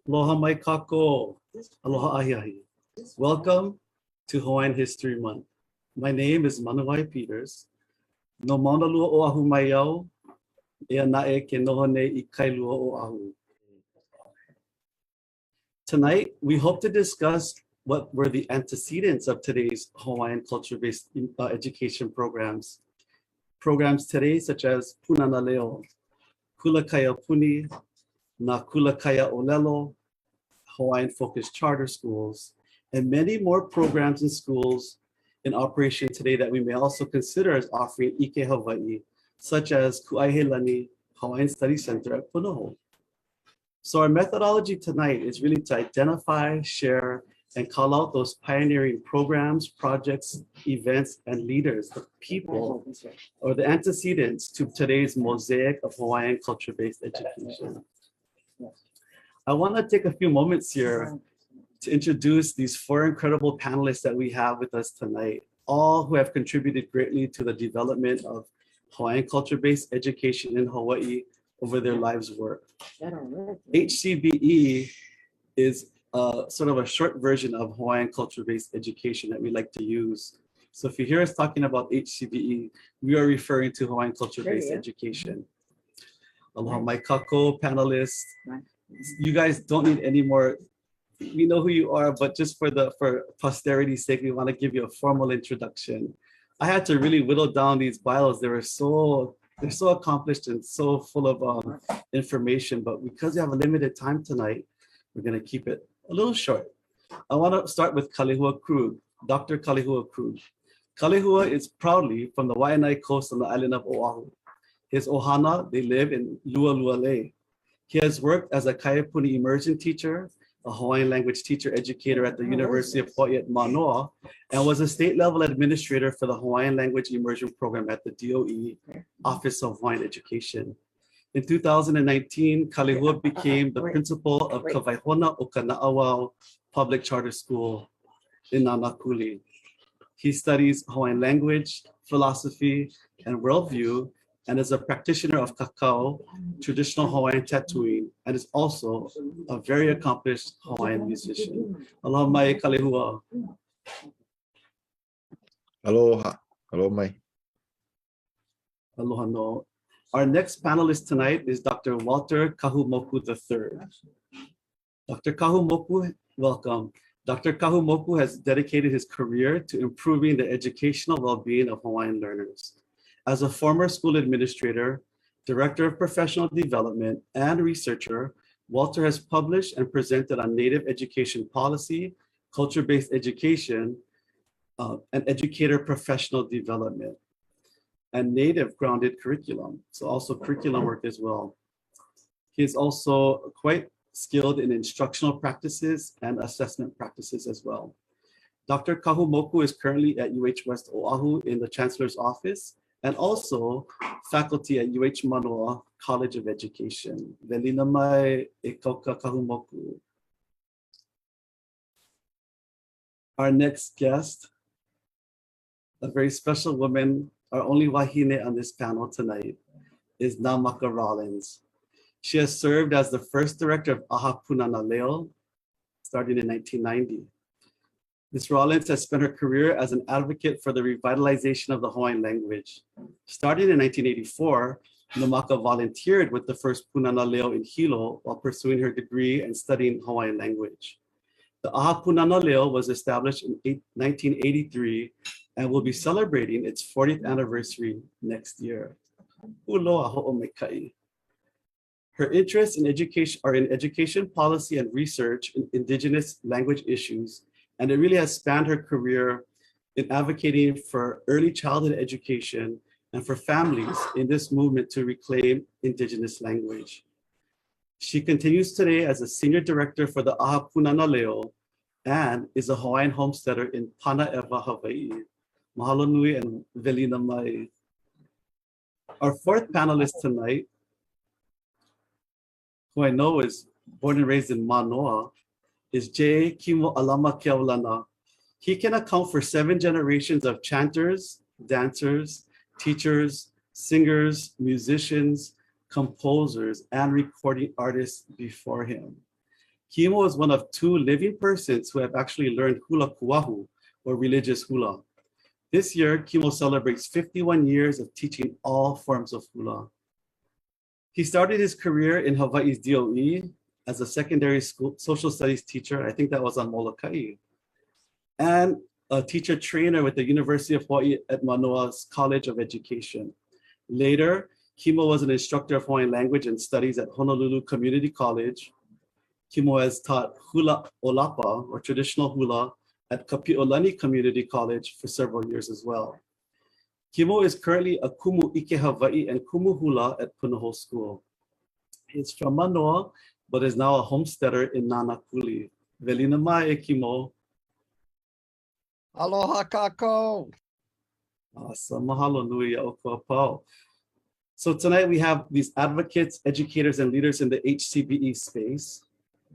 Aloha mai kako. Aloha ahi ahi. Welcome to Hawaiian History Month. My name is Manuwai Peters. No mauna lua o ahu mai au, ea nae ke noho nei I kailua o ahu. Tonight, we hope to discuss what were the antecedents of today's Hawaiian culture-based education programs. Programs today such as Punana Leo, Kulakaya Puni, Na Kulakaya ʻŌlelo, Hawaiian-focused charter schools, and many more programs and schools in operation today that we may also consider as offering Ike Hawaii, such as Ku'aihelani Hawaiian Study Center at Punahou. So our methodology tonight is really to identify, share, and call out those pioneering programs, projects, events, and leaders, the people, or the antecedents to today's mosaic of Hawaiian culture-based education. I want to take a few moments here to introduce these four incredible panelists that we have with us tonight, all who have contributed greatly to the development of Hawaiian culture-based education in Hawaii over their lives' work. HCBE is sort of a short version of Hawaiian culture-based education that we like to use. So if you hear us talking about HCBE, we are referring to Hawaiian culture-based education. Aloha mai kako, panelists. You guys don't need any more. We know who you are, but just for posterity's sake, we want to give you a formal introduction. I had to really whittle down these bios. They're so accomplished and so full of information, but because we have a limited time tonight, we're going to keep it a little short. I want to start with Kalehua Krug, Dr. Kalehua Krug. Kalehua is proudly from the Waianae coast on the island of Oahu. His ohana, they live in Lualualei. He has worked as a Kaiapuni immersion teacher, a Hawaiian language teacher educator at the University of Hawaii at Manoa, and was a state level administrator for the Hawaiian language immersion program at the DOE Office of Hawaiian Education. In 2019, Kalehua became the principal of Kawaihona o Kana'awao Public Charter School in Nanakuli. He studies Hawaiian language, philosophy, and worldview, and is a practitioner of kakao, traditional Hawaiian tattooing, and is also a very accomplished Hawaiian musician. Aloha mai, Kalehua. Aloha. Aloha mai. Aloha no. Our next panelist tonight is Dr. Walter Kahumoku III. Dr. Kahumoku, welcome. Dr. Kahumoku has dedicated his career to improving the educational well-being of Hawaiian learners. As a former school administrator, director of professional development, and researcher, Walter has published and presented on Native education policy, culture-based education, and educator professional development, and Native grounded curriculum, so also curriculum work as well. He is also quite skilled in instructional practices and assessment practices as well. Dr. Kahumoku is currently at UH West Oahu in the Chancellor's Office, and also faculty at UH Manoa College of Education. Velina mai e kauka Kahumoku. Our next guest, a very special woman, our only wahine on this panel tonight, is Nāmaka Rawlins. She has served as the first director of Aha Punana Leo, starting in 1990. Ms. Rawlins has spent her career as an advocate for the revitalization of the Hawaiian language. Starting in 1984, Nāmaka volunteered with the first Punana Leo in Hilo while pursuing her degree and studying Hawaiian language. The Aha Punana Leo was established in 1983 and will be celebrating its 40th anniversary next year. Uloa ho'omekai. Her interests in education are in education policy and research in indigenous language issues, and it really has spanned her career in advocating for early childhood education and for families in this movement to reclaim indigenous language. She continues today as a senior director for the Aha Punana Leo and is a Hawaiian homesteader in Panaewa, Hawaii. Mahalo nui and velina mai. Our fourth panelist tonight, who I know is born and raised in Manoa, is Kimo Alama Keaulana. He can account for 7 generations of chanters, dancers, teachers, singers, musicians, composers, and recording artists before him. Kimo is one of 2 living persons who have actually learned hula kuahu, or religious hula. This year, Kimo celebrates 51 years of teaching all forms of hula. He started his career in Hawaii's DOE as a secondary school social studies teacher. I think that was on Molokai, and a teacher trainer with the University of Hawaii at Manoa's College of Education. Later, Kimo was an instructor of Hawaiian language and studies at Honolulu Community College. Kimo has taught hula olapa, or traditional hula, at Kapi'olani Community College for several years as well. Kimo is currently a kumu ike Hawaii and kumu hula at Punahou School. He's from Manoa, but is now a homesteader in Nanakuli. Velina mai, Kimo. Aloha kako. Awesome. Mahalo nui o kua pau. So tonight we have these advocates, educators, and leaders in the HCBE space.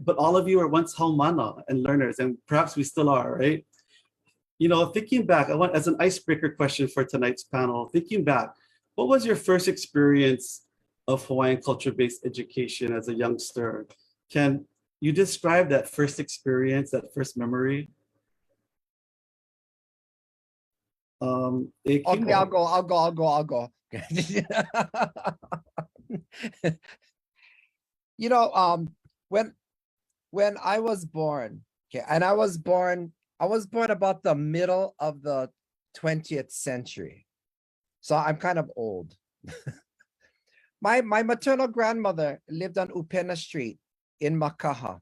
But all of you are once haumana and learners, and perhaps we still are, right? You know, thinking back, I want, as an icebreaker question for tonight's panel, thinking back, what was your first experience of Hawaiian culture-based education as a youngster? Can you describe that first experience, that first memory? Okay, I'll go. You know, when I was born, okay, and I was born about the middle of the 20th century. So I'm kind of old. My maternal grandmother lived on Upena Street in Makaha.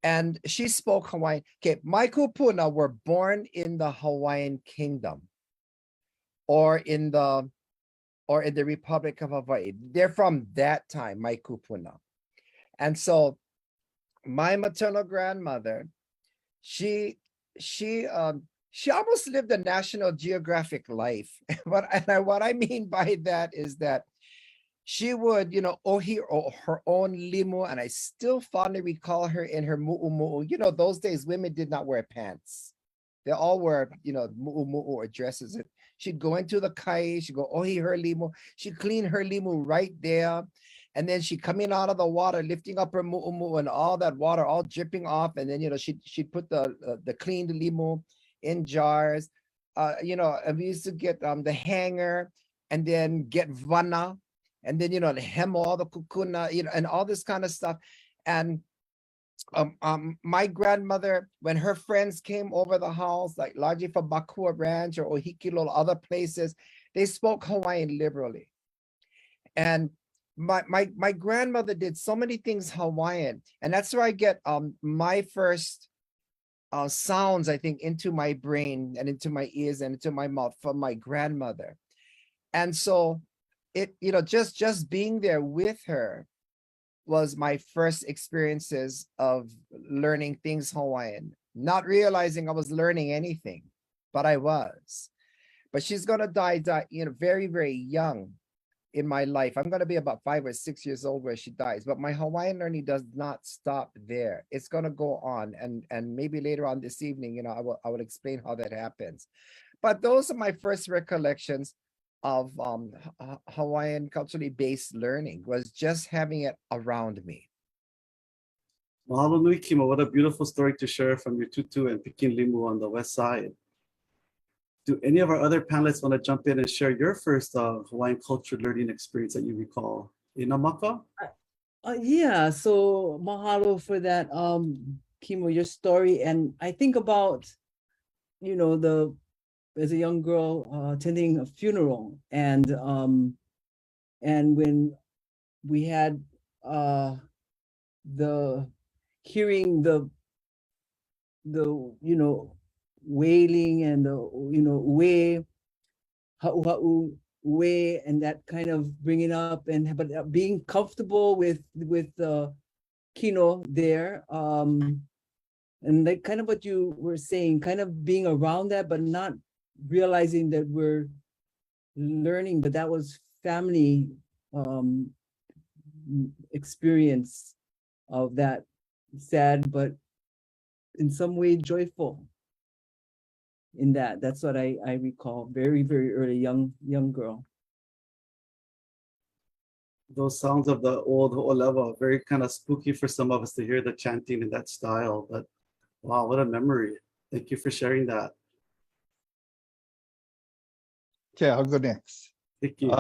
And she spoke Hawaiian. Okay, my kupuna were born in the Hawaiian Kingdom or in the Republic of Hawaii. They're from that time, my kupuna. And so my maternal grandmother, she almost lived a National Geographic life. What I mean by that is that she would, you know, ohi her own limu, and I still fondly recall her in her mu'umu'u. You know, those days women did not wear pants. They all wore, you know, mu'umu'u or dresses. She'd go into the kai, she'd go ohi her limu, she'd clean her limu right there. And then she'd come in out of the water, lifting up her mu'umu'u and all that water all dripping off. And then, you know, she'd put the cleaned limu in jars. You know, and we used to get the hanger and then get vana. And then, you know, the hem, all the kukuna, you know, and all this kind of stuff. And my grandmother, when her friends came over the house, like largely from Bakua Ranch or Ohikilo, other places, they spoke Hawaiian liberally. And my grandmother did so many things Hawaiian. And that's where I get my first sounds, I think, into my brain and into my ears and into my mouth from my grandmother. And so it, you know, just being there with her was my first experiences of learning things Hawaiian, not realizing I was learning anything, but I was. But she's gonna die, you know, very, very young in my life. I'm gonna be about 5 or 6 years old where she dies, but my Hawaiian learning does not stop there. It's gonna go on, and maybe later on this evening, you know, I will explain how that happens. But those are my first recollections of Hawaiian culturally based learning, was just having it around me. Mahalo nui, Kimo. What a beautiful story to share from your tutu and Pikin Limu on the west side. Do any of our other panelists want to jump in and share your first Hawaiian culture learning experience that you recall? Nāmaka? Yeah, so mahalo for that, Kimo, your story. And I think about, you know, as a young girl attending a funeral, and when we had hearing the you know, wailing and the, you know, we ha'u we, and that kind of bringing up, and but being comfortable with Kino there, and like kind of what you were saying, kind of being around that, but not realizing that we're learning. But that was family experience of that sad, but in some way joyful in that. That's what I recall. Very, very early, young girl. Those sounds of the old ʻŌlelo, very kind of spooky for some of us to hear the chanting in that style. But wow, what a memory. Thank you for sharing that. Okay, I'll go next. Thank you.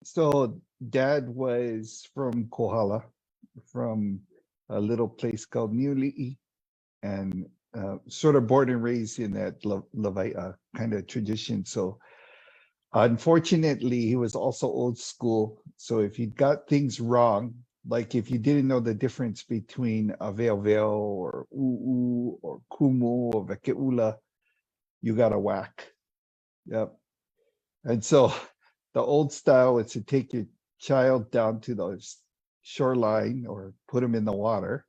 So Dad was from Kohala, from a little place called Niuli'i, and sort of born and raised in that Lavaia kind of tradition. So unfortunately, he was also old school. So if you got things wrong, like if you didn't know the difference between a ve'oveo or u'u or kumu or veke'ula, you got a whack. Yep. And so the old style is to take your child down to the shoreline or put him in the water.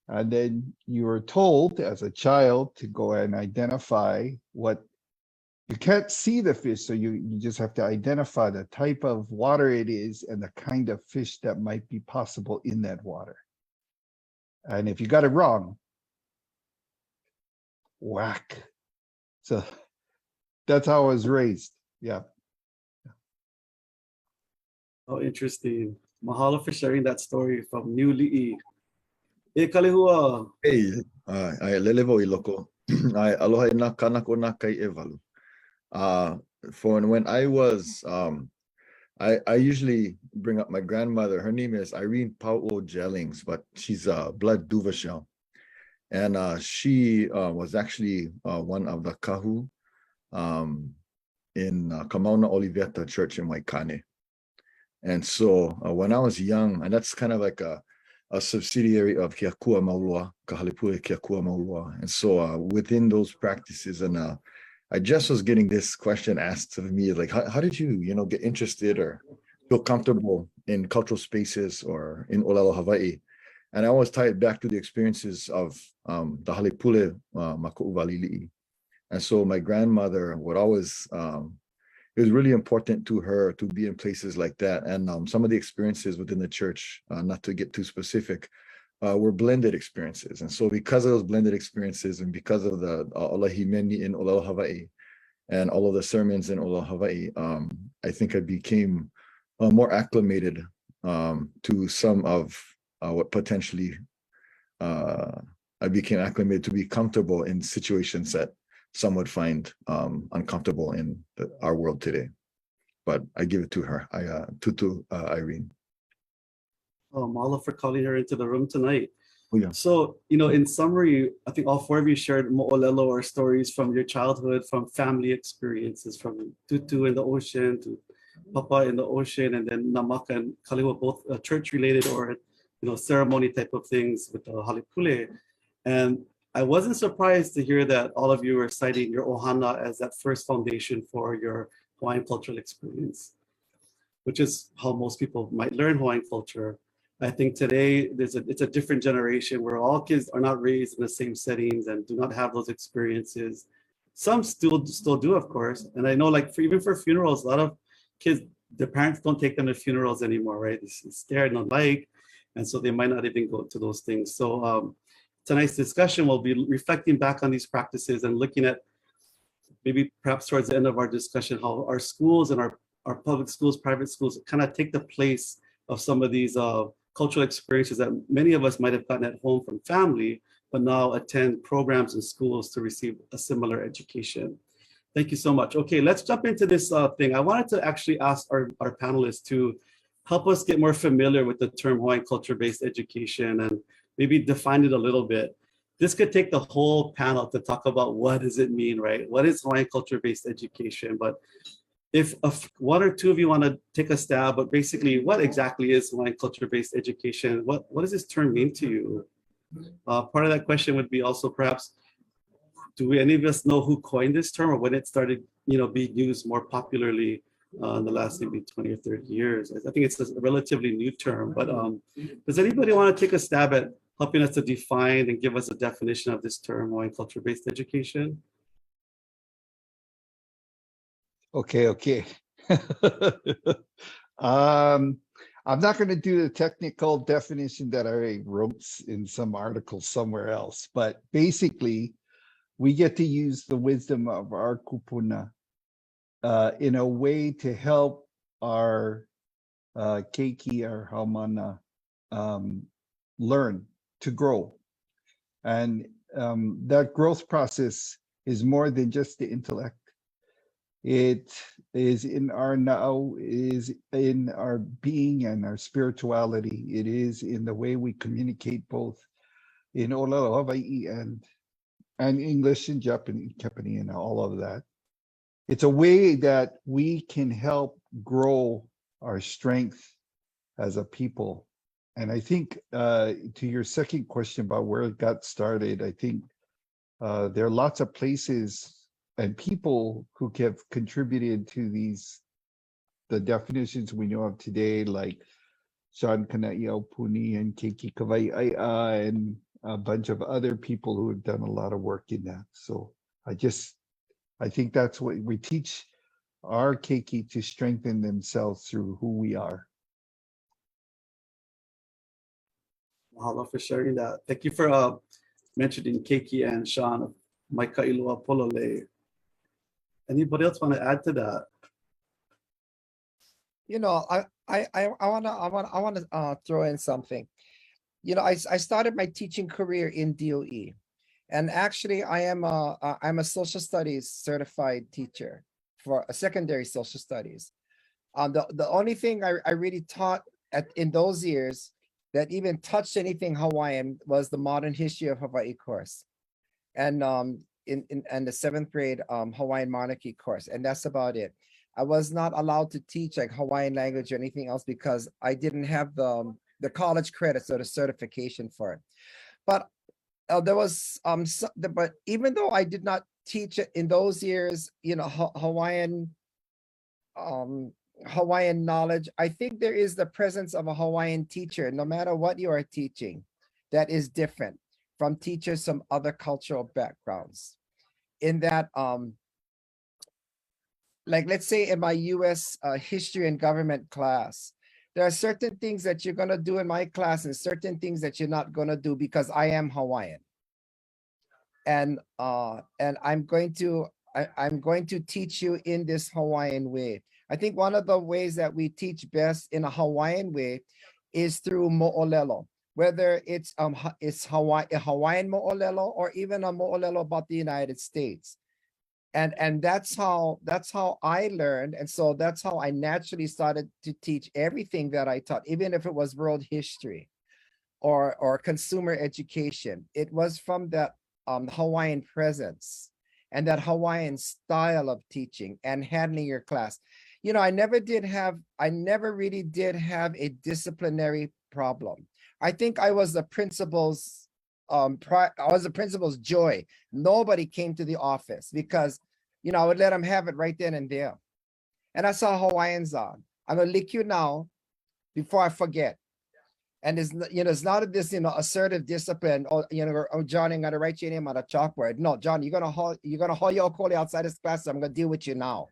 And then you were told as a child to go and identify what, you can't see the fish, so you just have to identify the type of water it is and the kind of fish that might be possible in that water. And if you got it wrong, whack. So that's how I was raised. Yeah. Oh, interesting. Mahalo for sharing that story from Niuli'i. E Kalehua. Hey, ai lelevo I loko. Ai aloha I nā kanako nā kai e walu. For when I was, I usually bring up my grandmother. Her name is Irene Pau'o Jellings, but she's a blood Duvashell. And she was actually one of the kahu in Moderator Church in Waikane. And so when I was young, and that's kind of like a subsidiary of Keakua Maulua, Kahalepule Keakua Maulua. And so within those practices, and I just was getting this question asked of me, like, how did you, get interested or feel comfortable in cultural spaces or in ʻŌlelo Hawaii? And I always tie it back to the experiences of the Halepule Maku'uwalili'i. And so my grandmother would always, it was really important to her to be in places like that. And some of the experiences within the church, not to get too specific, were blended experiences. And so because of those blended experiences and because of the Olahimeni in ʻŌlelo Hawaii and all of the sermons in ʻŌlelo Hawaii, I think I became more acclimated to some of what potentially I became acclimated to be comfortable in situations that some would find uncomfortable in our world today. But I give it to her, Tutu Irene. Oh, mahalo for calling her into the room tonight. Oh, yeah. So, in summary, I think all four of you shared mo'olelo or stories from your childhood, from family experiences, from Tutu in the ocean to Papa in the ocean, and then Nāmaka and Kalehua, both church-related or ceremony type of things with the halepule. And I wasn't surprised to hear that all of you are citing your ohana as that first foundation for your Hawaiian cultural experience, which is how most people might learn Hawaiian culture. I think today it's a different generation where all kids are not raised in the same settings and do not have those experiences. Some still do, of course. And I know, like, even for funerals, a lot of kids, their parents don't take them to funerals anymore, right? It's scared and not like, and so they might not even go to those things. So tonight's discussion will be reflecting back on these practices and looking at maybe perhaps towards the end of our discussion, how our schools and our public schools, private schools kind of take the place of some of these cultural experiences that many of us might have gotten at home from family, but now attend programs in schools to receive a similar education. Thank you so much. Okay, let's jump into this thing. I wanted to actually ask our panelists to help us get more familiar with the term Hawaiian culture-based education and maybe define it a little bit. This could take the whole panel to talk about what does it mean, right? What is Hawaiian culture-based education? But if one or two of you want to take a stab, but basically, what exactly is Hawaiian culture-based education? What does this term mean to you? Part of that question would be also perhaps, do any of us know who coined this term or when it started, being used more popularly in the last maybe 20 or 30 years? I think it's a relatively new term, but does anybody want to take a stab at helping us to define and give us a definition of this term, Hawaiian culture-based education? Okay. I'm not going to do the technical definition that I wrote in some article somewhere else, but basically, we get to use the wisdom of our kupuna in a way to help our keiki, our haumana, learn to grow. And that growth process is more than just the intellect. It is in our now, is in our being and our spirituality. It is in the way we communicate both in ʻŌlelo, Hawaii, and English and Japanese, and all of that. It's a way that we can help grow our strength as a people. And I think to your second question about where it got started, I think there are lots of places and people who have contributed to the definitions we know of today, like Sean Kana'iau Puni and Keiki Kawaiʻaiʻa and a bunch of other people who have done a lot of work in that. So I think that's what we teach our keiki to strengthen themselves through who we are. Mahalo for sharing that. Thank you for mentioning Keiki and Sean, my kailua polole. Anybody else want to add to that? You know, I want to throw in something. You know, I started my teaching career in DOE, and actually I'm a social studies certified teacher for a secondary social studies. The only thing I really taught in those years that even touched anything Hawaiian was the modern history of Hawaii course, and in the 7th grade Hawaiian monarchy course, and that's about it. I was not allowed to teach like Hawaiian language or anything else because I didn't have the college credits or the certification for it. But there was but even though I did not teach it in those years, you know, Hawaiian knowledge, I think there is the presence of a Hawaiian teacher, no matter what you are teaching, that is different from teachers from other cultural backgrounds. In that, like let's say in my US history and government class, there are certain things that you're gonna do in my class and certain things that you're not gonna do because I am Hawaiian. And I'm going to teach you in this Hawaiian way. I think one of the ways that we teach best in a Hawaiian way is through mo'olelo, whether it's a Hawaiian mo'olelo or even a mo'olelo about the United States. And that's how I learned. And so that's how I naturally started to teach everything that I taught, even if it was world history or consumer education. It was from that Hawaiian presence and that Hawaiian style of teaching and handling your class. You know, I never really did have a disciplinary problem. I think I was the principal's joy. Nobody came to the office because, you know, I would let them have it right then and there. And that's how Hawaiians are. I'm gonna lick you now before I forget. And it's, you know, it's not this, you know, assertive discipline or, you know, oh, John, I'm gonna write your name on a chalkboard. No, John, you're gonna haul your okole outside this class. So I'm gonna deal with you now.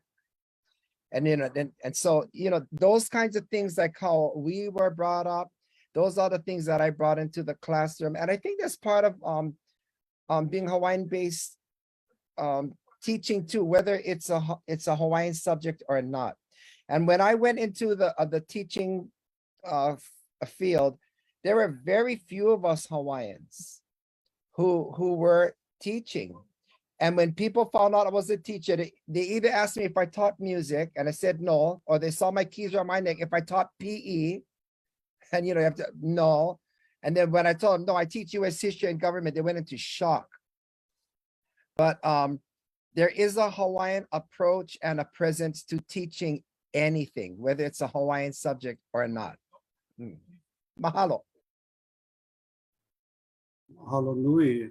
And, you know, and so, you know, those kinds of things, like how we were brought up, those are the things that I brought into the classroom. And I think that's part of being Hawaiian-based teaching too, whether it's a Hawaiian subject or not. And when I went into the teaching field, there were very few of us Hawaiians who were teaching. And when people found out I was a teacher, they either asked me if I taught music, and I said no, or they saw my keys around my neck if I taught PE, and you know, you have to no. And then when I told them no, I teach U.S. history and government, they went into shock. But there is a Hawaiian approach and a presence to teaching anything, whether it's a Hawaiian subject or not. Mahalo. Mahalo nui.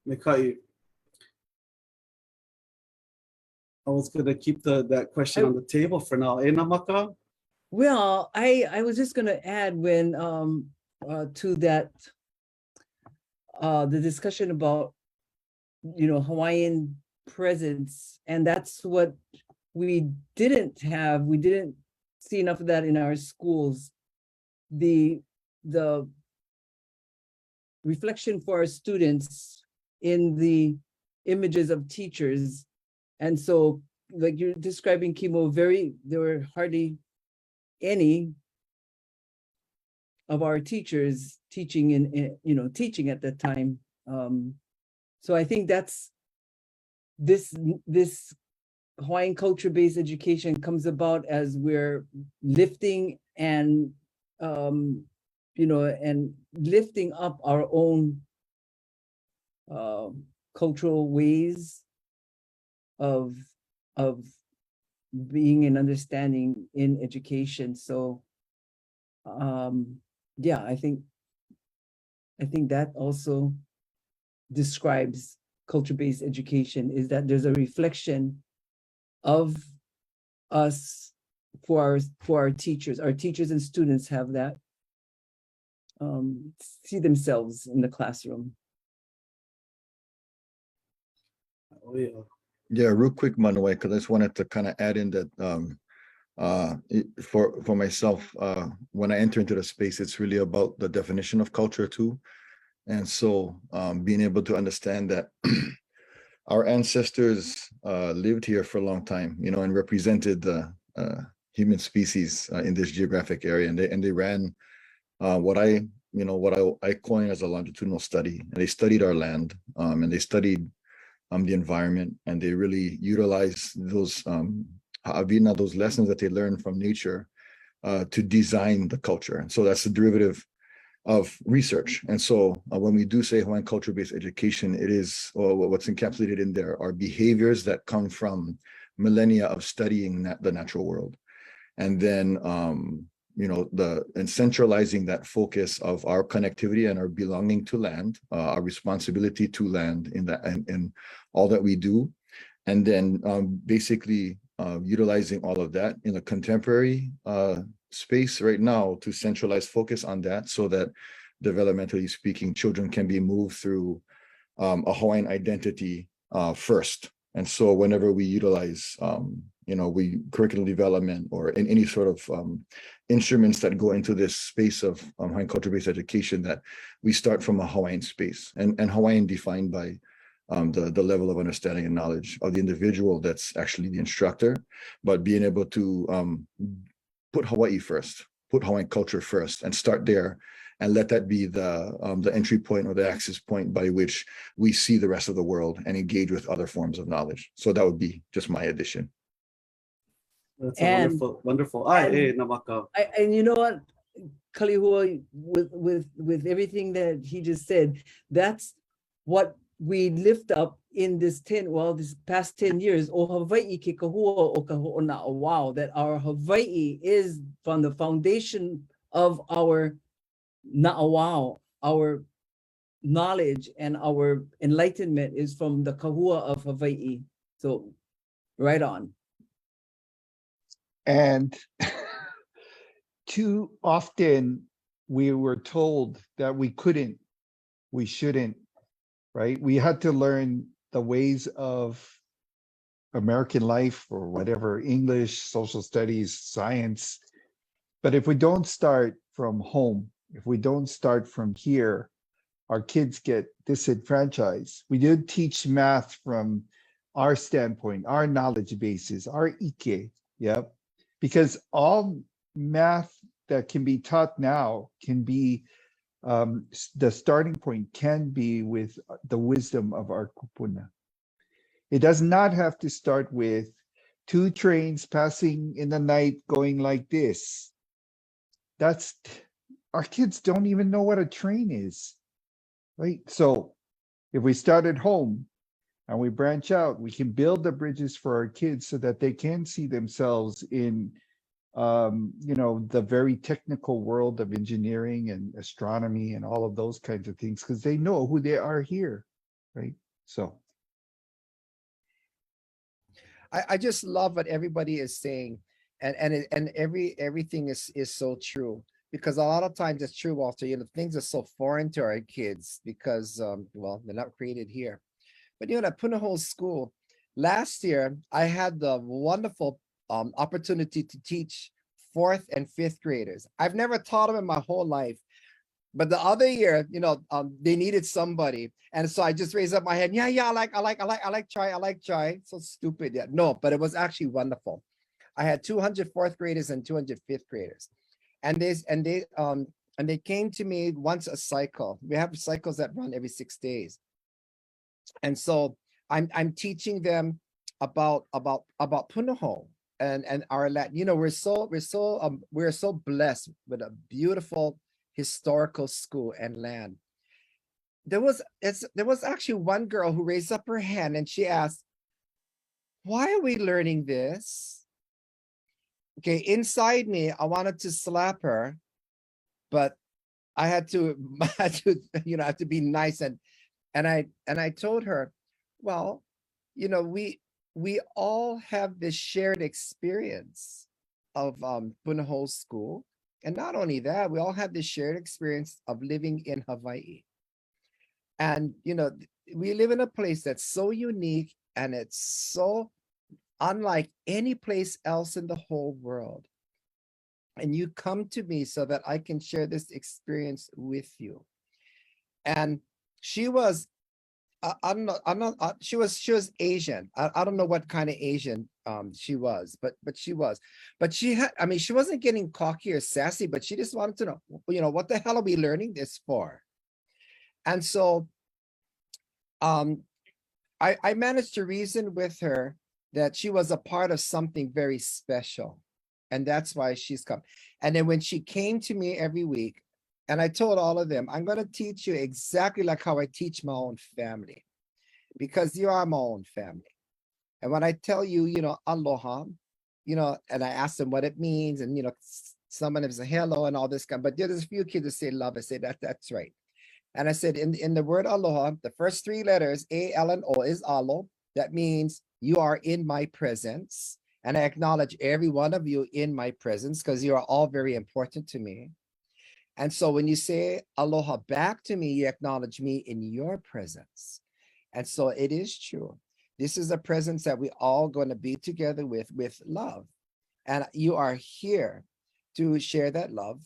Mekai. I was going to keep that question on the table for now. Nāmaka? Well, I was just going to add when to that the discussion about, you know, Hawaiian presence, and that's what we didn't have. We didn't see enough of that in our schools. The reflection for our students in the images of teachers. And so like you're describing, Kimo, there were hardly any of our teachers teaching teaching at that time. So I think that's this Hawaiian culture-based education comes about as we're lifting and and lifting up our own cultural ways of being and understanding in education. So yeah, I think that also describes culture-based education, is that there's a reflection of us for our teachers. Our teachers and students have that, see themselves in the classroom. Oh, yeah. Yeah, real quick, Manuwai, because I just wanted to kind of add in that for myself, when I enter into the space, it's really about the definition of culture too. And so being able to understand that our ancestors lived here for a long time, and represented the human species in this geographic area, and they ran what I coin as a longitudinal study. And they studied our land, and they studied the environment, and they really utilized those those lessons that they learned from nature to design the culture. And so that's the derivative of research. And so when we do say Hawaiian culture-based education, it is, or what's encapsulated in there are behaviors that come from millennia of studying the natural world. And then, and centralizing that focus of our connectivity and our belonging to land, our responsibility to land in all that we do. And then basically utilizing all of that in a contemporary space right now to centralize focus on that, so that developmentally speaking, children can be moved through a Hawaiian identity first. And so whenever we utilize, curriculum development or in any sort of instruments that go into this space of Hawaiian culture-based education, that we start from a Hawaiian space, and Hawaiian defined by the level of understanding and knowledge of the individual that's actually the instructor, but being able to put Hawaii first, put Hawaiian culture first, and start there, and let that be the entry point or the access point by which we see the rest of the world and engage with other forms of knowledge. So that would be just my addition. That's a wonderful. Nāmaka. And you know what, Kalehua, with everything that he just said, that's what we lift up in this past 10 years, o Hawaii ke kahua o ka ho'ona'awao, that our Hawaii is from the foundation of our na'awao, our knowledge and our enlightenment is from the kahua of Hawaii. So right on. And too often we were told that we shouldn't, right? We had to learn the ways of American life or whatever, English, social studies, science. But if we don't start from home, if we don't start from here, our kids get disenfranchised. We did teach math from our standpoint, our knowledge bases, our ike, yep. Because all math that can be taught now can be, the starting point can be with the wisdom of our kupuna. It does not have to start with two trains passing in the night going like this. Our kids don't even know what a train is, right? So if we start at home and we branch out, we can build the bridges for our kids so that they can see themselves in the very technical world of engineering and astronomy and all of those kinds of things, because they know who they are here, right? So I just love what everybody is saying, and everything is so true, because a lot of times it's true, Walter. Things are so foreign to our kids because they're not created here. But at Punahou School last year, I had the wonderful opportunity to teach 4th and 5th graders. I've never taught them in my whole life. But the other year, they needed somebody. And so I just raised up my hand. Yeah, I like try. So stupid. Yeah, no, but it was actually wonderful. I had 200 fourth graders and 200 fifth graders. And they came to me once a cycle. We have cycles that run every 6 days. And so I'm teaching them about Punahou and our land. We're so blessed with a beautiful historical school and land. There was actually one girl who raised up her hand and she asked, why are we learning this? Okay, inside me, I wanted to slap her, but I had to be nice and I told her, well, we all have this shared experience of Punahou School. And not only that, we all have this shared experience of living in Hawaii. And, we live in a place that's so unique and it's so unlike any place else in the whole world. And you come to me so that I can share this experience with you. And she was, she was Asian. I don't know what kind of Asian she was, but she was. But she wasn't getting cocky or sassy, but she just wanted to know, what the hell are we learning this for? And so I managed to reason with her that she was a part of something very special. And that's why she's come. And then when she came to me every week, and I told all of them, I'm going to teach you exactly like how I teach my own family, because you are my own family. And when I tell you, aloha, and I ask them what it means, and, some of them say hello and all this kind, but there's a few kids that say love. I say that's right. And I said, in the word aloha, the first 3 letters, A, L, and O is alo. That means you are in my presence. And I acknowledge every one of you in my presence because you are all very important to me. And so when you say aloha back to me, you acknowledge me in your presence. And so it is true. This is a presence that we all going to be together with love. And you are here to share that love,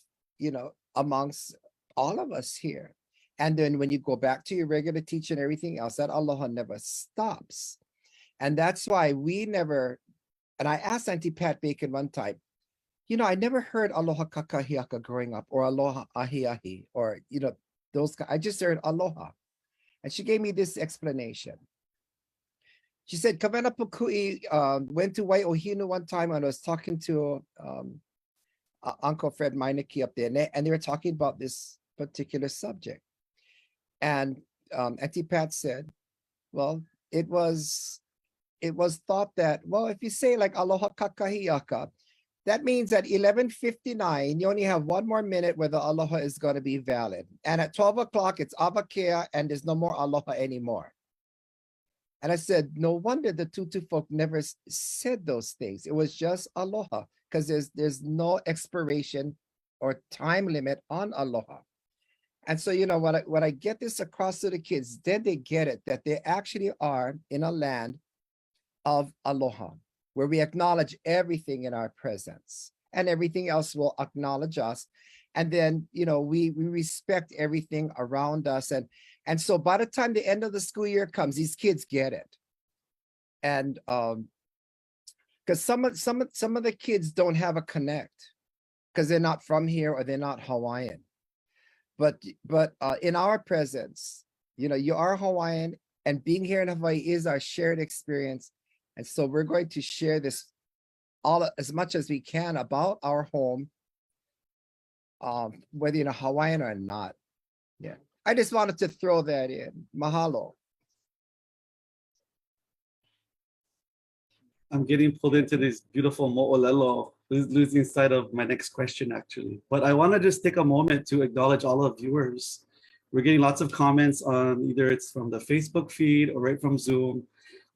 amongst all of us here. And then when you go back to your regular teaching and everything else, that aloha never stops. And that's why we never, and I asked Auntie Pat Bacon one time, I never heard aloha kakahiaka growing up, or aloha ahi ahi, or, those, I just heard aloha. And she gave me this explanation. She said, Kawena Pukui went to Waiohinu one time and I was talking to Uncle Fred Meineke up there, and they were talking about this particular subject. And Auntie Pat said, well, it was thought that, well, if you say like aloha kakahiaka, that means at 11:59, you only have 1 more minute where the aloha is going to be valid. And at 12 o'clock, it's avakea and there's no more aloha anymore. And I said, no wonder the Tutu folk never said those things. It was just aloha because there's no expiration or time limit on aloha. And so, when I get this across to the kids, then they get it, that they actually are in a land of aloha, where we acknowledge everything in our presence and everything else will acknowledge us. And then, we respect everything around us. And so by the time the end of the school year comes, these kids get it. And because some of the kids don't have a connect because they're not from here or they're not Hawaiian. But in our presence, you are Hawaiian, and being here in Hawaii is our shared experience. And so we're going to share this all as much as we can about our home, whether you're Hawaiian or not. Yeah, I just wanted to throw that in. Mahalo. I'm getting pulled into this beautiful mo'olelo, losing sight of my next question, actually. But I want to just take a moment to acknowledge all of viewers. We're getting lots of comments on either it's from the Facebook feed or right from Zoom.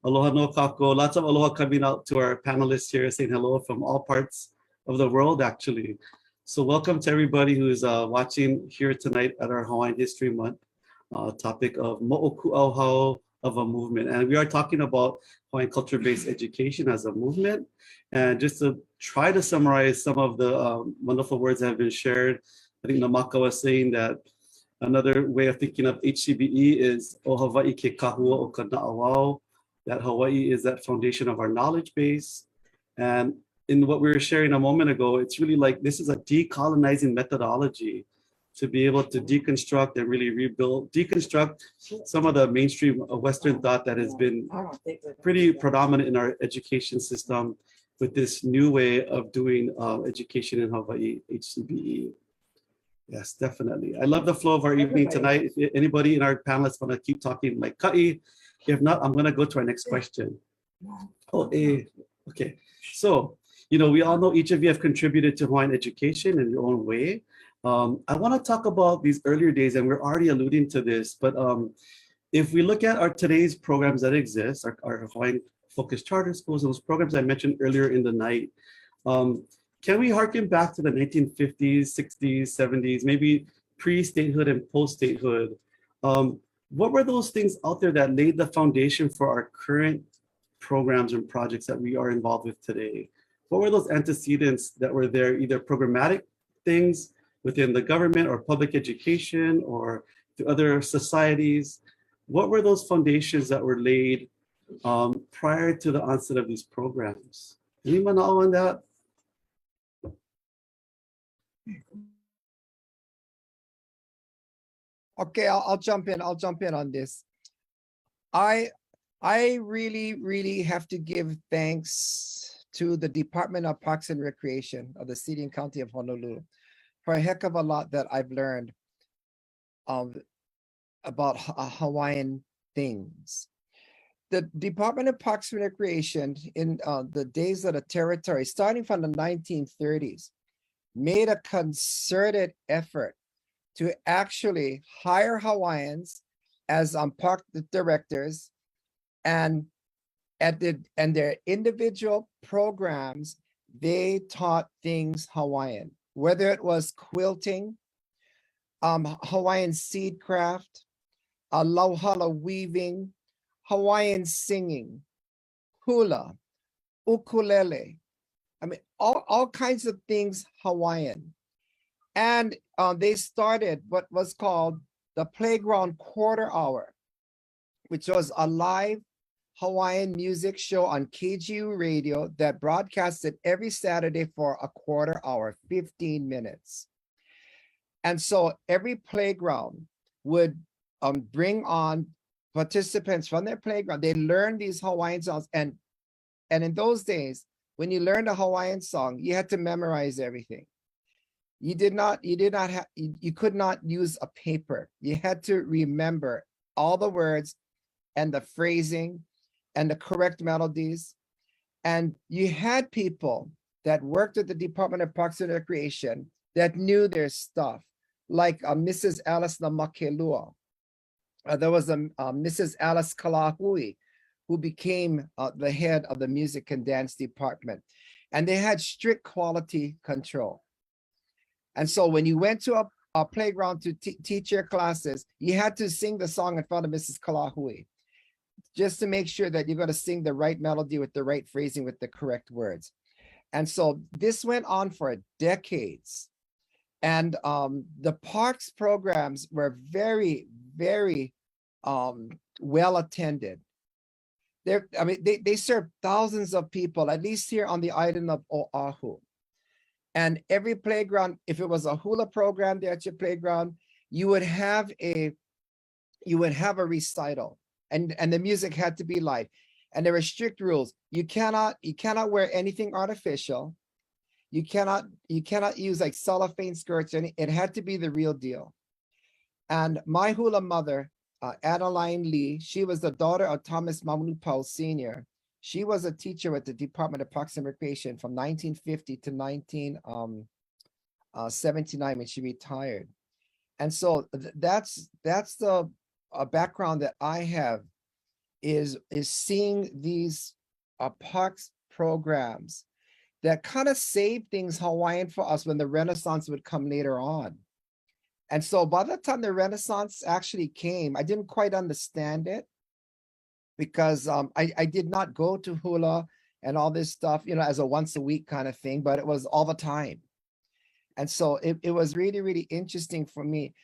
Aloha no kako, lots of aloha coming out to our panelists here, saying hello from all parts of the world, actually. So welcome to everybody who's watching here tonight at our Hawaiian History Month topic of Moʻokūʻauhau of a movement. And we are talking about Hawaiian culture-based education as a movement. And just to try to summarize some of the wonderful words that have been shared, I think Nāmaka was saying that Another way of thinking of HCBE is O Hawaii ke kahua o ka na'auao, that Hawaii is that foundation of our knowledge base. And in what we were sharing a moment ago, it's really like this is a decolonizing methodology to be able to deconstruct and really rebuild, deconstruct some of the mainstream Western thought that has been pretty predominant in our education system with this new way of doing education in Hawaii, HCBE. Yes, definitely. I love the flow of our evening tonight. If anybody in our panelists want to keep talking, like Ka'i. If not, I'm going to go to our next question. Oh, okay. So, we all know each of you have contributed to Hawaiian education in your own way. I want to talk about these earlier days, and we're already alluding to this, but if we look at our today's programs that exist, our Hawaiian focused charter schools, those programs I mentioned earlier in the night, can we harken back to the 1950s, 60s, 70s, maybe pre-statehood and post-statehood? What were those things out there that laid the foundation for our current programs and projects that we are involved with today? What were those antecedents that were there, either programmatic things within the government or public education or to other societies? What were those foundations that were laid prior to the onset of these programs? Anyone know on that? Okay, I'll jump in. I'll jump in on this. I really have to give thanks to the Department of Parks and Recreation of the City and County of Honolulu for a heck of a lot that I've learned about Hawaiian things. The Department of Parks and Recreation in the days of the territory, starting from the 1930s, made a concerted effort to actually hire Hawaiians as park directors, and their individual programs, they taught things Hawaiian, whether it was quilting, Hawaiian seed craft, lauhala weaving, Hawaiian singing, hula, ukulele. I mean, all kinds of things Hawaiian. And they started what was called the Playground Quarter Hour, which was a live Hawaiian music show on KGU radio that broadcasted every Saturday for a quarter hour, 15 minutes. And so every playground would bring on participants from their playground. They learned these Hawaiian songs. And in those days, when you learned a Hawaiian song, you had to memorize everything. You could not use a paper. You had to remember all the words and the phrasing and the correct melodies. And you had people that worked at the Department of Parks and Recreation that knew their stuff, like Mrs. Alice Nāmaka. There was a Mrs. Alice Kalahui, who became the head of the music and dance department. And they had strict quality control. And so when you went to a playground to teach your classes, you had to sing the song in front of Mrs. Kalahui, just to make sure that you're going to sing the right melody with the right phrasing with the correct words. And so this went on for decades. And the parks programs were very, very well attended. They served thousands of people, at least here on the island of Oahu. And every playground, if it was a hula program there at your playground, you would have a recital, and the music had to be live. And there were strict rules. You cannot wear anything artificial. You cannot use like cellophane skirts. It had to be the real deal. And my hula mother, Adeline Lee, she was the daughter of Thomas Mamunupau Sr. She was a teacher at the Department of Parks and Recreation from 1950 to 1979 when she retired. And so that's the background that I have, is seeing these parks programs that kind of saved things Hawaiian for us when the Renaissance would come later on. And so by the time the Renaissance actually came, I didn't quite understand it, because I did not go to hula and all this stuff, as a once a week kind of thing, but it was all the time. And so it was really, really interesting for me.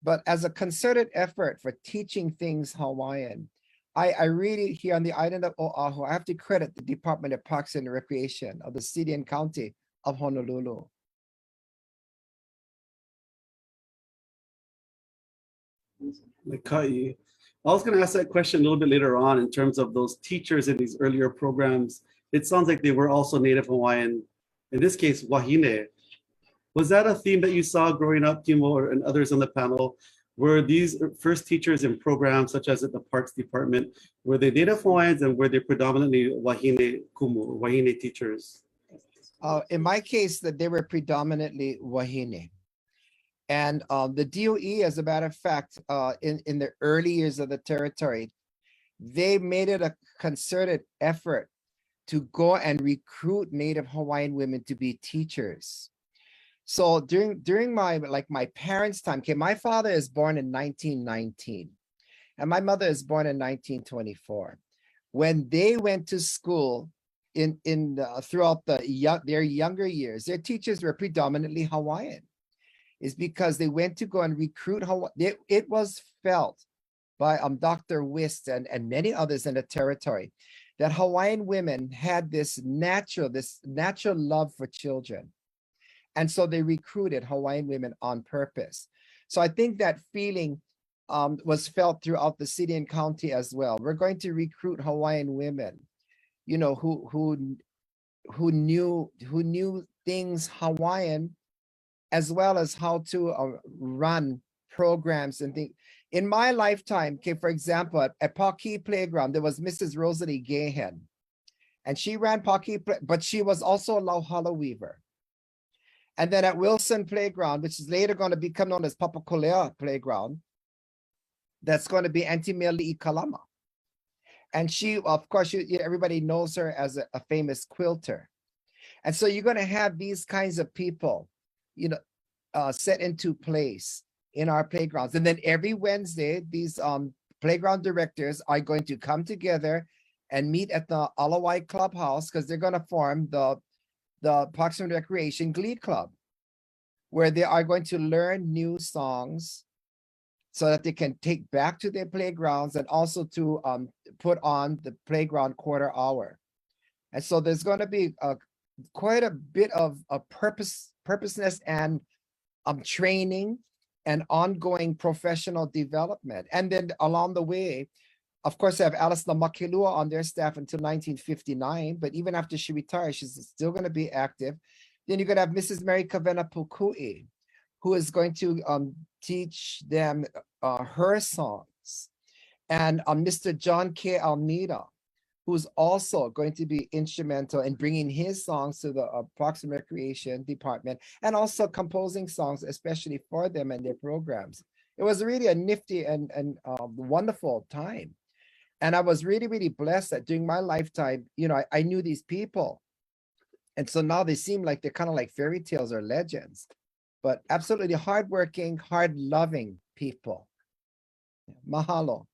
But as a concerted effort for teaching things Hawaiian, I really, here on the island of Oahu, I have to credit the Department of Parks and Recreation of the city and county of Honolulu. I caught you. I was going to ask that question a little bit later on in terms of those teachers in these earlier programs. It sounds like they were also Native Hawaiian, in this case, Wahine. Was that a theme that you saw growing up, Kimo, and others on the panel? Were these first teachers in programs such as at the Parks Department, were they Native Hawaiians and were they predominantly Wahine kumu, Wahine teachers? In my case, that they were predominantly Wahine. And the DOE, as a matter of fact, in the early years of the territory, they made it a concerted effort to go and recruit Native Hawaiian women to be teachers. So during my parents' time, okay, my father is born in 1919, and my mother is born in 1924. When they went to school throughout their younger years, their teachers were predominantly Hawaiian. Is because they went to go and recruit Hawaii. It was felt by Dr. Wist and many others in the territory that Hawaiian women had this natural love for children. And so they recruited Hawaiian women on purpose. So I think that feeling was felt throughout the city and county as well. We're going to recruit Hawaiian women, you know, who knew things Hawaiian, as well as how to run programs and things. In my lifetime, okay, for example, at Paki Playground, there was Mrs. Rosalie Gahan, and she ran Paki, but she was also a lauhala weaver. And then at Wilson Playground, which is later going to become known as Papakolea Playground, that's going to be Auntie Meli Kalama. And she, of course, everybody knows her as a famous quilter. And so you're going to have these kinds of people, you know, set into place in our playgrounds. And then every Wednesday, these playground directors are going to come together and meet at the Alawai Clubhouse, because they're going to form the Parks and Recreation Glee Club, where they are going to learn new songs so that they can take back to their playgrounds, and also to put on the playground quarter hour. And so there's going to be quite a bit of purposeness and training and ongoing professional development. And then along the way, of course, they have Alice Nāmaka on their staff until 1959, but even after she retires, she's still going to be active. Then you're going to have Mrs. Mary Kavena Pukui, who is going to teach them her songs. And Mr. John K. Almeida, who's also going to be instrumental in bringing his songs to the Parks and Recreation Department, and also composing songs especially for them and their programs. It was really a nifty and wonderful time. And I was really, really blessed that during my lifetime, you know, I knew these people. And so now they seem like they're kind of like fairy tales or legends, but absolutely hardworking, hard-loving people. Mahalo.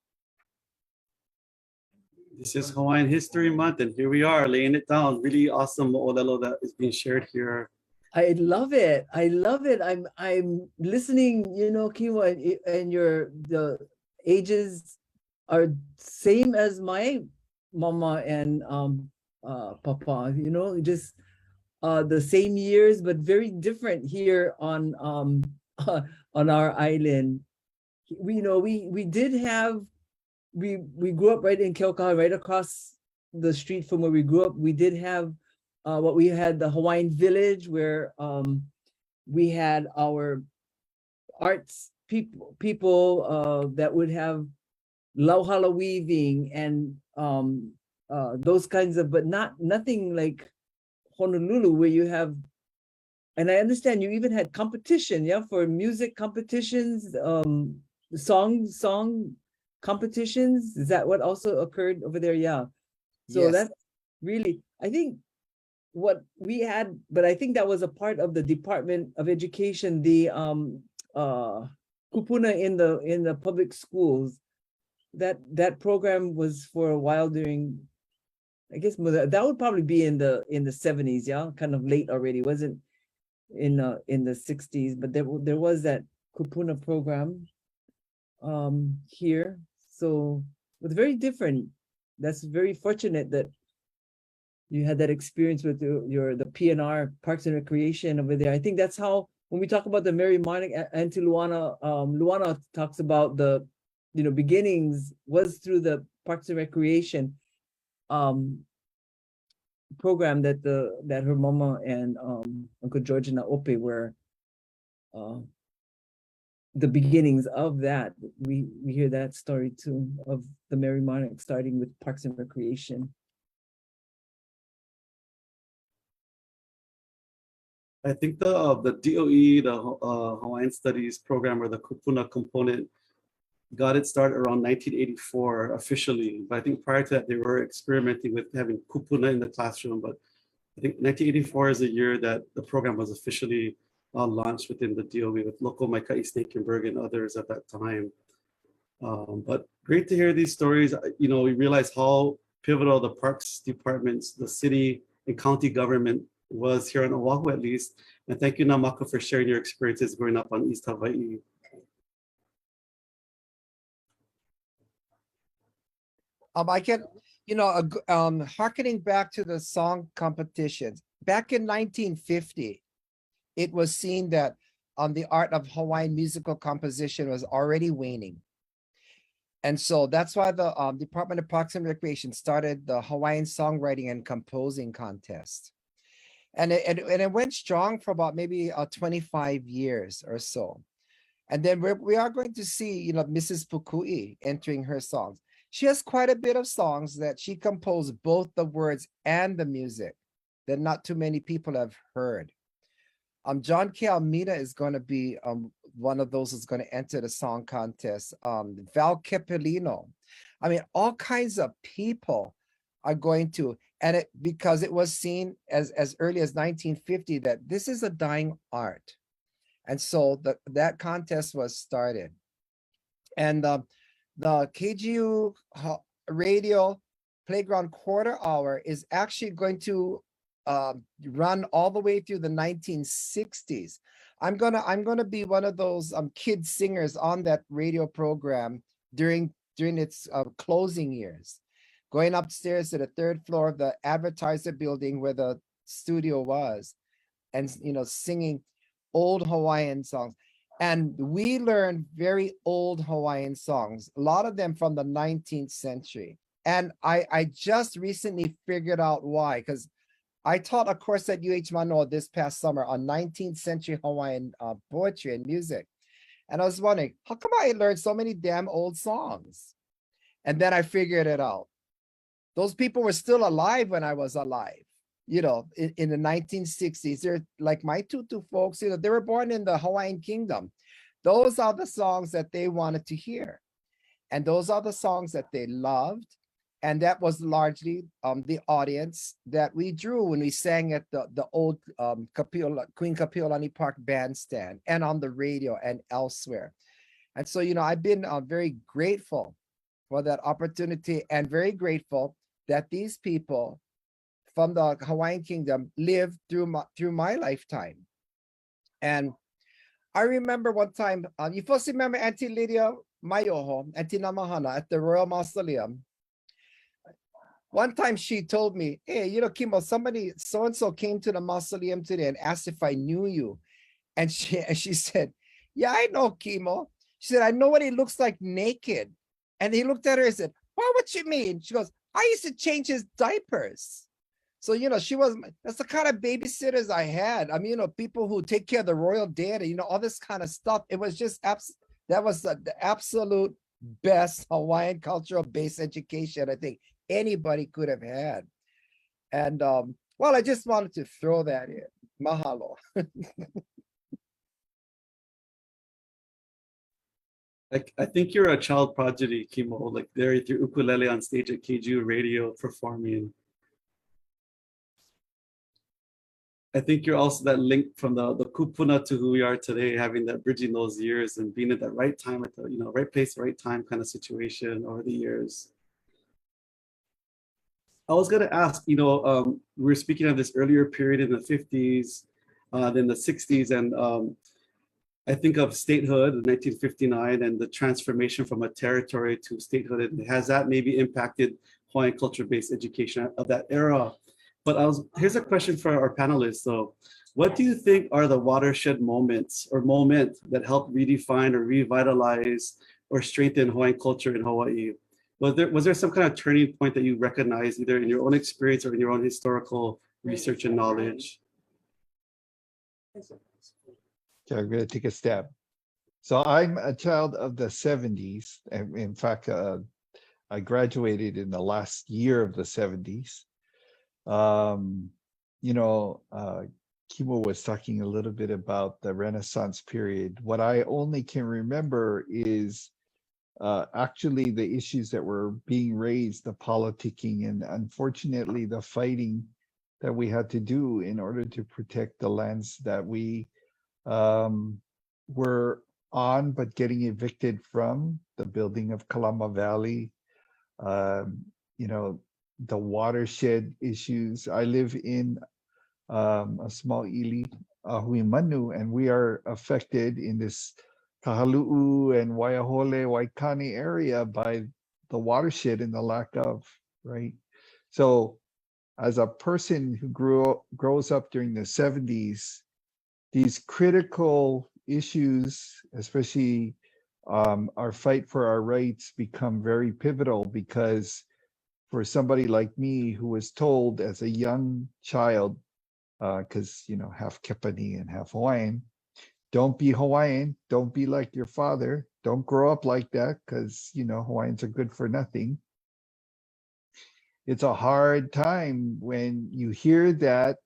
This is Hawaiian History Month, and here we are laying it down. Really awesome ʻŌlelo that is being shared here. I love it. I love it. I'm listening, you know, Kimo, and the ages are same as my mama and papa, you know, just the same years, but very different here on our island. We did have, we grew up right in Keaulana, right across the street from where we grew up. We did have what we had, the Hawaiian Village, where we had our arts people that would have lauhala weaving and those kinds of, but nothing like Honolulu, where you have, and I understand you even had competition, yeah, for music competitions, song competitions. Is that what also occurred over there? Yeah. So Yes. that's really, I think, what we had, but I think that was a part of the Department of Education, the kupuna in the public schools. That program was for a while during, I guess that would probably be in the 70s, yeah, kind of late already. It wasn't in the 60s, but there was that kupuna program. here. So it's very different. That's very fortunate that you had that experience with the PNR, Parks and Recreation over there. I think that's how, when we talk about the Mary Monic, Auntie Luana, Luana talks about the, beginnings was through the Parks and Recreation program that her mama and Uncle George and Naope were the beginnings of that. We hear that story too, of the Mary Monic starting with Parks and Recreation. I think the DOE, the Hawaiian Studies program, or the kupuna component, got it started around 1984 officially. But I think prior to that, they were experimenting with having kupuna in the classroom. But I think 1984 is the year that the program was officially launched within the DOE with local Maikai Snakenberg and others at that time. But great to hear these stories. We realize how pivotal the parks departments, the city and county government was here on Oahu, at least. And thank you, Nāmaka, for sharing your experiences growing up on East Hawaii. I can, hearkening back to the song competitions, back in 1950, it was seen that the art of Hawaiian musical composition was already waning. And so that's why the Department of Parks and Recreation started the Hawaiian Songwriting and Composing Contest. And it went strong for about maybe 25 years or so. And then we are going to see, Mrs. Pukui entering her songs. She has quite a bit of songs that she composed both the words and the music that not too many people have heard. John K. Almeida is going to be one of those who's going to enter the song contest. Val Capellino. I mean, all kinds of people are going to, and because it was seen as early as 1950 that this is a dying art. And so that contest was started. And the KGU radio playground quarter hour is actually going to run all the way through the 1960s. I'm gonna be one of those kid singers on that radio program during its closing years, going upstairs to the third floor of the advertiser building where the studio was, and singing old Hawaiian songs. And we learned very old Hawaiian songs, a lot of them from the 19th century. And I just recently figured out why, because I taught a course at UH Manoa this past summer on 19th century Hawaiian poetry and music. And I was wondering, how come I learned so many damn old songs? And then I figured it out. Those people were still alive when I was alive, in the 1960s. They're like my Tutu folks, they were born in the Hawaiian Kingdom. Those are the songs that they wanted to hear. And those are the songs that they loved. And that was largely the audience that we drew when we sang at the old Queen Kapiolani Park bandstand and on the radio and elsewhere. And so, I've been very grateful for that opportunity, and very grateful that these people from the Hawaiian Kingdom lived through my lifetime. And I remember one time, you folks remember Auntie Lydia Mayoho, Auntie Namahana at the Royal Mausoleum. One time she told me, hey, Kimo, somebody so-and-so came to the mausoleum today and asked if I knew you. And she said, yeah, I know Kimo. She said, I know what he looks like naked. And he looked at her and said, well, what you mean? She goes, I used to change his diapers. So, that's the kind of babysitters I had. I mean, people who take care of the royal deity, all this kind of stuff. It was just, that was the absolute best Hawaiian cultural-based education I think anybody could have had. And I just wanted to throw that in. Mahalo. I think you're a child prodigy, Kimo, like there with your ukulele on stage at KGU radio performing. I think you're also that link from the kupuna to who we are today, having that bridging those years and being at that right time at the right place, right time kind of situation over the years. I was going to ask, we were speaking of this earlier period in the 50s, then the 60s, and I think of statehood in 1959 and the transformation from a territory to statehood. And has that maybe impacted Hawaiian culture-based education of that era? But here's a question for our panelists. So what do you think are the watershed moments or moment that help redefine or revitalize or strengthen Hawaiian culture in Hawaii? Was there some kind of turning point that you recognize either in your own experience or in your own historical research and knowledge? Okay, I'm going to take a stab. So I'm a child of the 70s. And in fact, I graduated in the last year of the 70s. Kimo was talking a little bit about the Renaissance period. What I only can remember is actually the issues that were being raised, the politicking, and unfortunately the fighting that we had to do in order to protect the lands that we were on, but getting evicted from, the building of Kalama Valley, the watershed issues. I live in a small ili, Hui Manu, and we are affected in this Kahalu'u and Waiahole, Waikani area by the watershed and the lack of, right? So as a person who grows up during the 70s, these critical issues, especially our fight for our rights, become very pivotal, because for somebody like me who was told as a young child, because half Kepani and half Hawaiian, don't be Hawaiian, don't be like your father, don't grow up like that, because Hawaiians are good for nothing. It's a hard time when you hear that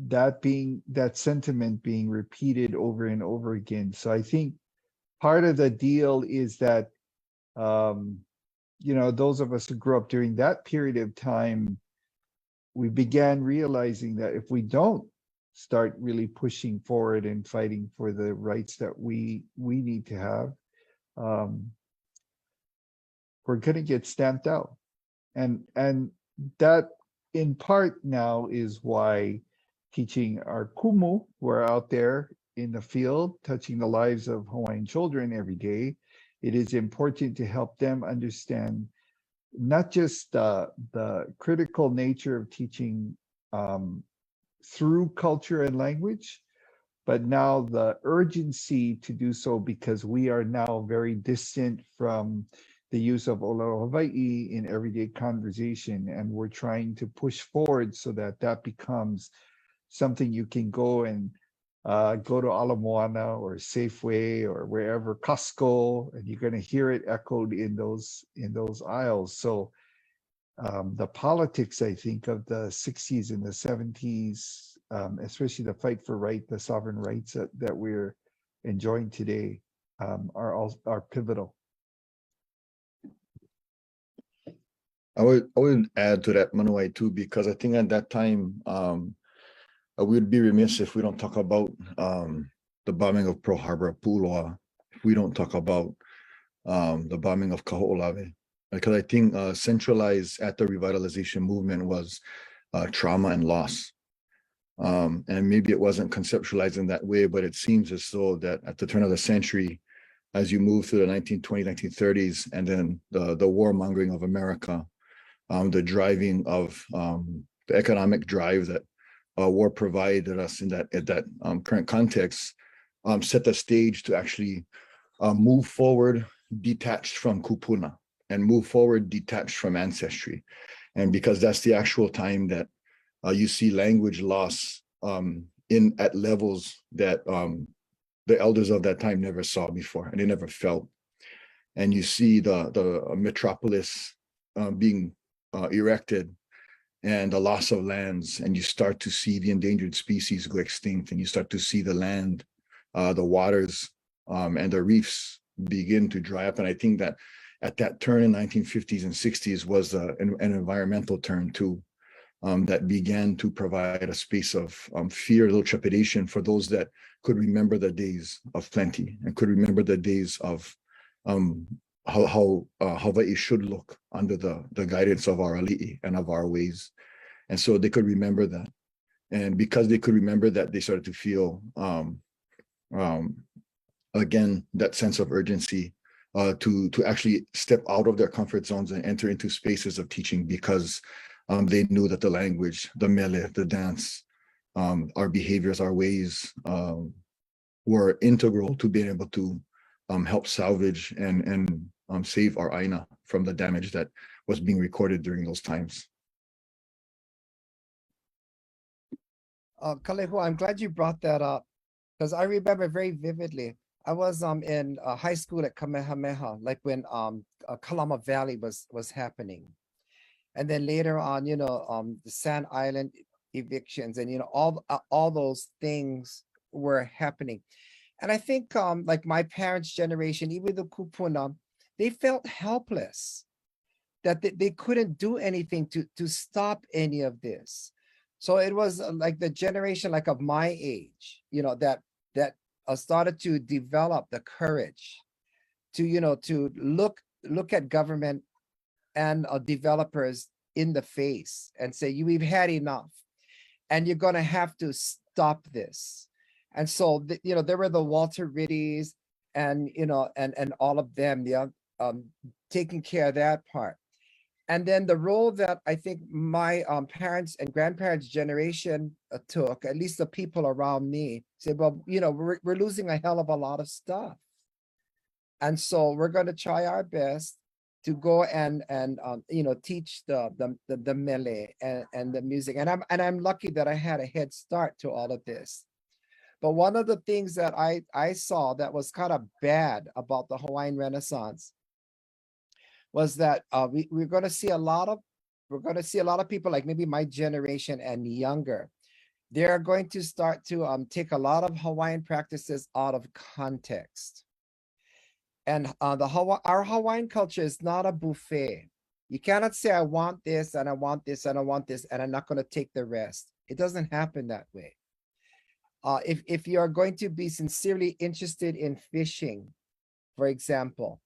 that sentiment being repeated over and over again. So I think part of the deal is that those of us who grew up during that period of time, we began realizing that if we don't start really pushing forward and fighting for the rights that we need to have, we're going to get stamped out. And that in part now is why teaching our kumu, who are out there in the field, touching the lives of Hawaiian children every day, it is important to help them understand not just the critical nature of teaching through culture and language, but now the urgency to do so, because we are now very distant from the use of ʻŌlelo Hawaii in everyday conversation, and we're trying to push forward so that that becomes something you can go and go to Ala Moana or Safeway or wherever, Costco, and you're going to hear it echoed in those aisles. So the politics, I think, of the 60s and the 70s, especially the fight for the sovereign rights that we're enjoying today, are pivotal. I would add to that, Manuwai, too, because I think at that time, we would be remiss if we don't talk about the bombing of Pearl Harbor, Pu'uloa, if we don't talk about the bombing of Kaho'olawe. Because I think centralized at the revitalization movement was trauma and loss. And maybe it wasn't conceptualized in that way, but it seems as though that at the turn of the century, as you move through the 1920s, 1930s, and then the warmongering of America, the driving of the economic drive that war provided us in that current context, set the stage to actually move forward detached from kupuna and move forward detached from ancestry. And because that's the actual time that you see language loss at levels that the elders of that time never saw before and they never felt. And you see the metropolis being erected and the loss of lands, and you start to see the endangered species go extinct, and you start to see the land, the waters, and the reefs begin to dry up. And I think that at that turn in 1950s and 60s was an environmental turn too, that began to provide a space of fear, a little trepidation for those that could remember the days of plenty and could remember the days of how Hawaii should look under the guidance of our ali'i and of our ways. And so they could remember that. And because they could remember that, they started to feel again, that sense of urgency to actually step out of their comfort zones and enter into spaces of teaching, because they knew that the language, the mele, the dance, our behaviors, our ways were integral to being able to help salvage and save our aina from the damage that was being recorded during those times. Kalehua, I'm glad you brought that up, because I remember very vividly. I was in high school at Kamehameha, like when Kalama Valley was happening. And then later on, you know, the Sand Island evictions and, you know, all those things were happening. And I think like my parents' generation, even the kupuna, they felt helpless, that they couldn't do anything to stop any of this. So it was like the generation like of my age, you know, that started to develop the courage to, you know, to look at government and developers in the face and say, we've had enough and you're going to have to stop this. And so, you know, there were the Walter Ritties and, you know, and all of them, yeah, taking care of that part. And then the role that I think my parents and grandparents' generation took, at least the people around me, said, well, you know, we're losing a hell of a lot of stuff. And so we're going to try our best to go and you know, teach the mele and the music. And I'm lucky that I had a head start to all of this. But one of the things that I saw that was kind of bad about the Hawaiian Renaissance was that we're going to see a lot of people like maybe my generation and younger. They're going to start to take a lot of Hawaiian practices out of context. And our Hawaiian culture is not a buffet. You cannot say, I want this and I want this and I want this and I'm not going to take the rest. It doesn't happen that way. If you are going to be sincerely interested in fishing, for example,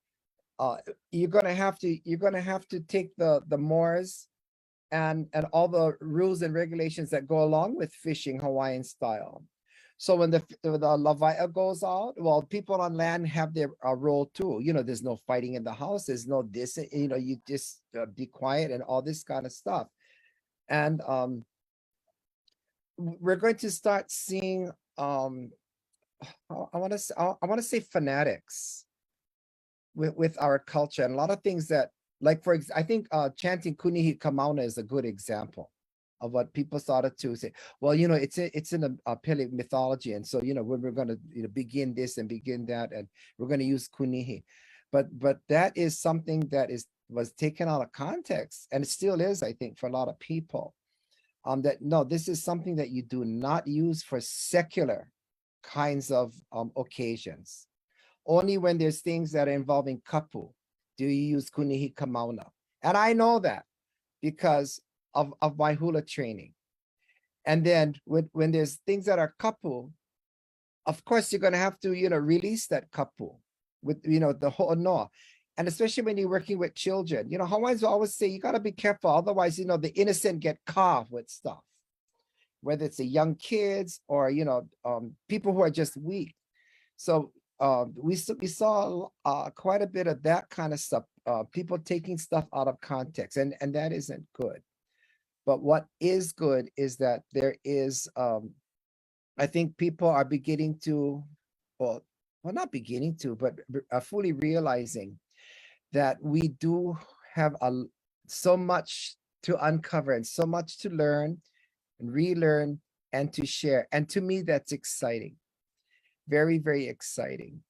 you're gonna have to take the mores and all the rules and regulations that go along with fishing Hawaiian style. So when the lavaia goes out, well, people on land have their role too. You know, there's no fighting in the house. There's no this. You know, you just be quiet and all this kind of stuff. And we're going to start seeing. I want to say fanatics with our culture, and a lot of things that, like, I think chanting Kunihi Kamauna is a good example of what people started to say. Well, you know, it's in a Pele mythology, and so, you know, we're going to, you know, begin this and begin that, and we're going to use Kunihi, but that is something that was taken out of context, and it still is, I think, for a lot of people. That no, this is something that you do not use for secular kinds of occasions. Only when there's things that are involving kapu do you use Kunihi Kamauna. And I know that because of my hula training. And then when there's things that are kapu, of course, you're going to have to, you know, release that kapu with, you know, the ho'onoa. And especially when you're working with children, you know, Hawaiians always say, you got to be careful. Otherwise, you know, the innocent get caught with stuff, whether it's the young kids or, you know, people who are just weak. So we saw quite a bit of that kind of stuff, people taking stuff out of context, and that isn't good. But what is good is that there is, I think people are beginning to, well, not beginning to, but are fully realizing that we do have so much to uncover and so much to learn and relearn and to share. And to me, that's exciting. Very, very exciting.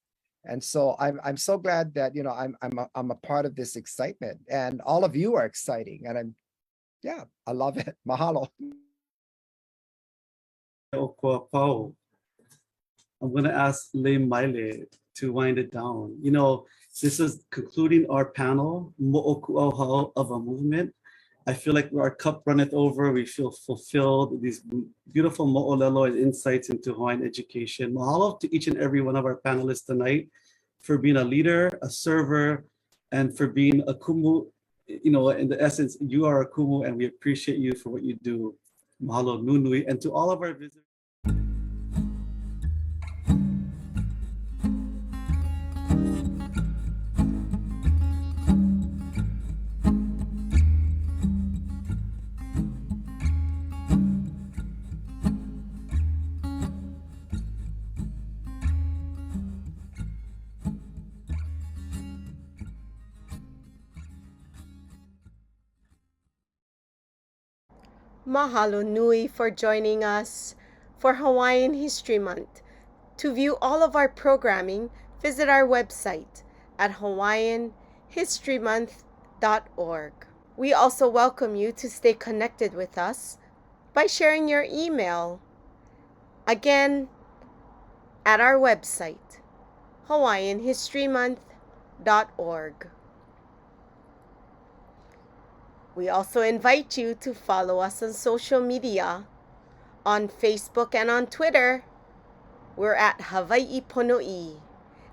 And so I'm so glad that, you know, I'm a part of this excitement, and all of you are exciting, and I love it. Mahalo. I'm going to ask Le Maile to wind it down. You know, this is concluding our panel, Moʻokūʻauhau of a movement. I feel like our cup runneth over. We feel fulfilled. These beautiful mo'olelo and insights into Hawaiian education. Mahalo to each and every one of our panelists tonight for being a leader, a server, and for being a kumu. You know, in the essence, you are a kumu, and we appreciate you for what you do. Mahalo nunui. And to all of our visitors. Mahalo nui for joining us for Hawaiian History Month. To view all of our programming, visit our website at hawaiianhistorymonth.org. We also welcome you to stay connected with us by sharing your email, again, at our website, hawaiianhistorymonth.org. We also invite you to follow us on social media. On Facebook and on Twitter, we're at Hawaii Pono'i.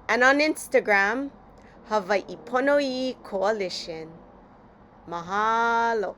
And on Instagram, Hawaii Pono'i Coalition. Mahalo.